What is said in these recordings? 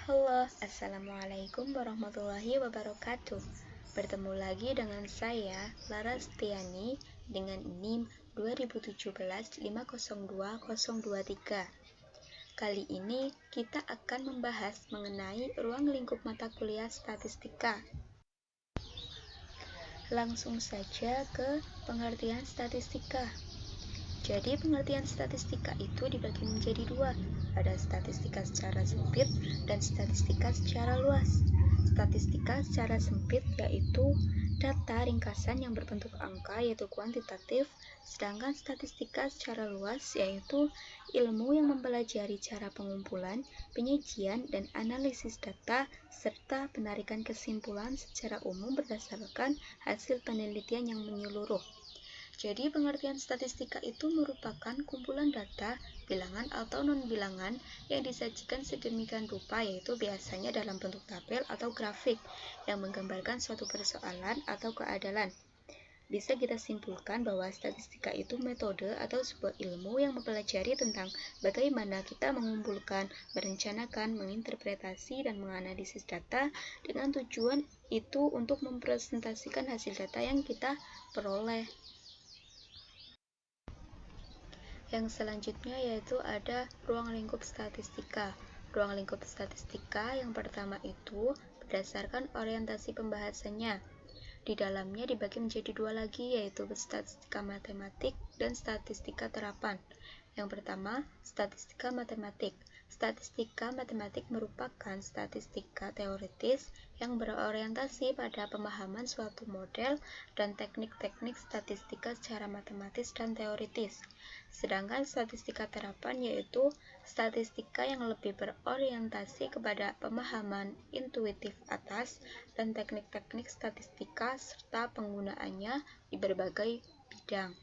Halo, Assalamualaikum warahmatullahi wabarakatuh. Bertemu lagi dengan saya, Lara Setiani, dengan NIM 2017-502023. Kali ini kita akan membahas mengenai ruang lingkup mata kuliah statistika. Langsung saja ke pengertian statistika. Jadi pengertian statistika itu dibagi menjadi dua, ada statistika secara sempit dan statistika secara luas. Statistika secara sempit yaitu data ringkasan yang berbentuk angka yaitu kuantitatif, sedangkan statistika secara luas yaitu ilmu yang mempelajari cara pengumpulan, penyajian, dan analisis data serta penarikan kesimpulan secara umum berdasarkan hasil penelitian yang menyeluruh. Jadi pengertian statistika itu merupakan kumpulan data, bilangan atau non-bilangan yang disajikan sedemikian rupa yaitu biasanya dalam bentuk tabel atau grafik yang menggambarkan suatu persoalan atau keadalan. Bisa kita simpulkan bahwa statistika itu metode atau sebuah ilmu yang mempelajari tentang bagaimana kita mengumpulkan, merencanakan, menginterpretasi, dan menganalisis data dengan tujuan itu untuk mempresentasikan hasil data yang kita peroleh. Yang selanjutnya yaitu ada ruang lingkup statistika. Ruang lingkup statistika yang pertama itu berdasarkan orientasi pembahasannya. Di dalamnya dibagi menjadi dua lagi yaitu statistika matematik dan statistika terapan. Yang pertama, statistika matematik. Statistika matematik merupakan statistika teoritis yang berorientasi pada pemahaman suatu model dan teknik-teknik statistika secara matematis dan teoritis. Sedangkan statistika terapan yaitu statistika yang lebih berorientasi kepada pemahaman intuitif atas dan teknik-teknik statistika serta penggunaannya di berbagai bidang.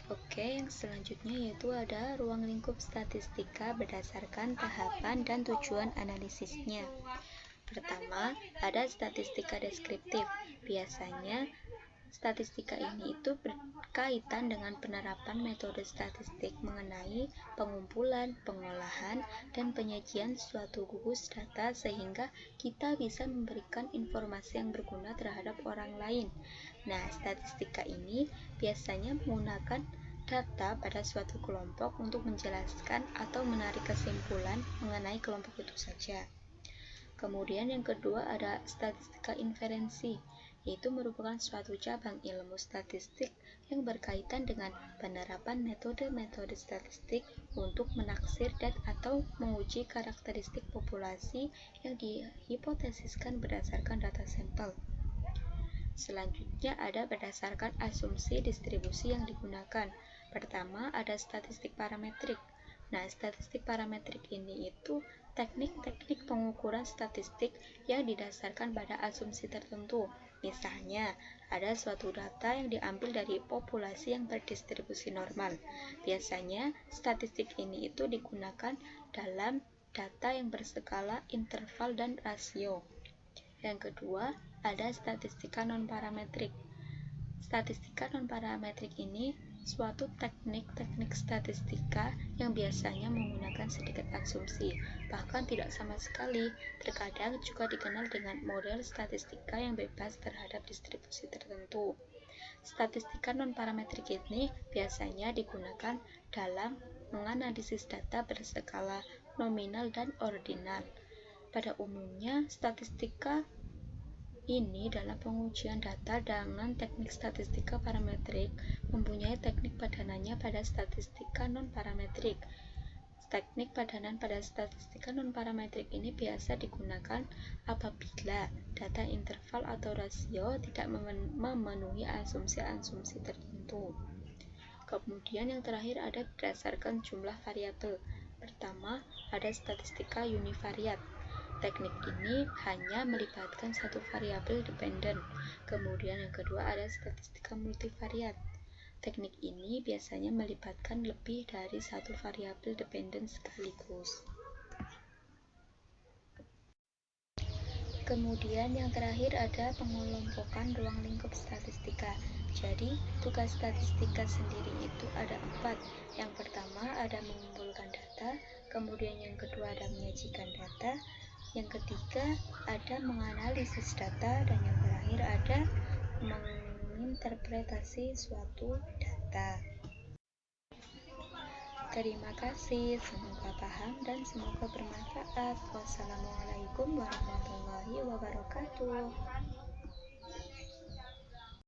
Oke, yang selanjutnya yaitu ada ruang lingkup statistika berdasarkan tahapan dan tujuan analisisnya. Pertama, ada statistika deskriptif. Biasanya statistika ini itu berkaitan dengan penerapan metode statistik mengenai pengumpulan, pengolahan, dan penyajian suatu gugus data sehingga kita bisa memberikan informasi yang berguna terhadap orang lain. Nah, statistika ini biasanya menggunakan data pada suatu kelompok untuk menjelaskan atau menarik kesimpulan mengenai kelompok itu saja. Kemudian yang kedua ada statistika inferensi, yaitu merupakan suatu cabang ilmu statistik yang berkaitan dengan penerapan metode-metode statistik untuk menaksir dan atau menguji karakteristik populasi yang dihipotesiskan berdasarkan data sampel. Selanjutnya ada berdasarkan asumsi distribusi yang digunakan. Pertama ada statistik parametrik. Nah, statistik parametrik ini itu teknik-teknik pengukuran statistik yang didasarkan pada asumsi tertentu. Misalnya, ada suatu data yang diambil dari populasi yang berdistribusi normal. Biasanya, statistik ini itu digunakan dalam data yang berskala interval dan rasio. Yang kedua, ada statistika non-parametrik. Statistika non-parametrik ini suatu teknik-teknik statistika yang biasanya menggunakan sedikit asumsi, bahkan tidak sama sekali. Terkadang juga dikenal dengan model statistika yang bebas terhadap distribusi tertentu. Statistika non-parametrik ini biasanya digunakan dalam menganalisis data berskala nominal dan ordinal. Pada umumnya, statistika ini dalam pengujian data dengan teknik statistika parametrik mempunyai teknik padanannya pada statistika non-parametrik. Teknik padanan pada statistika non-parametrik ini biasa digunakan apabila data interval atau rasio tidak memenuhi asumsi-asumsi tertentu. Kemudian yang terakhir ada berdasarkan jumlah variabel. Pertama, ada statistika univariat. Teknik ini hanya melibatkan satu variabel dependen. Kemudian yang kedua ada statistika multivariat. Teknik ini biasanya melibatkan lebih dari satu variabel dependen sekaligus. Kemudian yang terakhir ada pengelompokan ruang lingkup statistika. Jadi, tugas statistika sendiri itu ada 4. Yang pertama ada mengumpulkan data, Kemudian yang kedua ada menyajikan data, yang ketiga ada menganalisis data, dan yang terakhir ada menginterpretasi suatu data. Terima kasih, semoga paham dan semoga bermanfaat. Wassalamualaikum warahmatullahi wabarakatuh.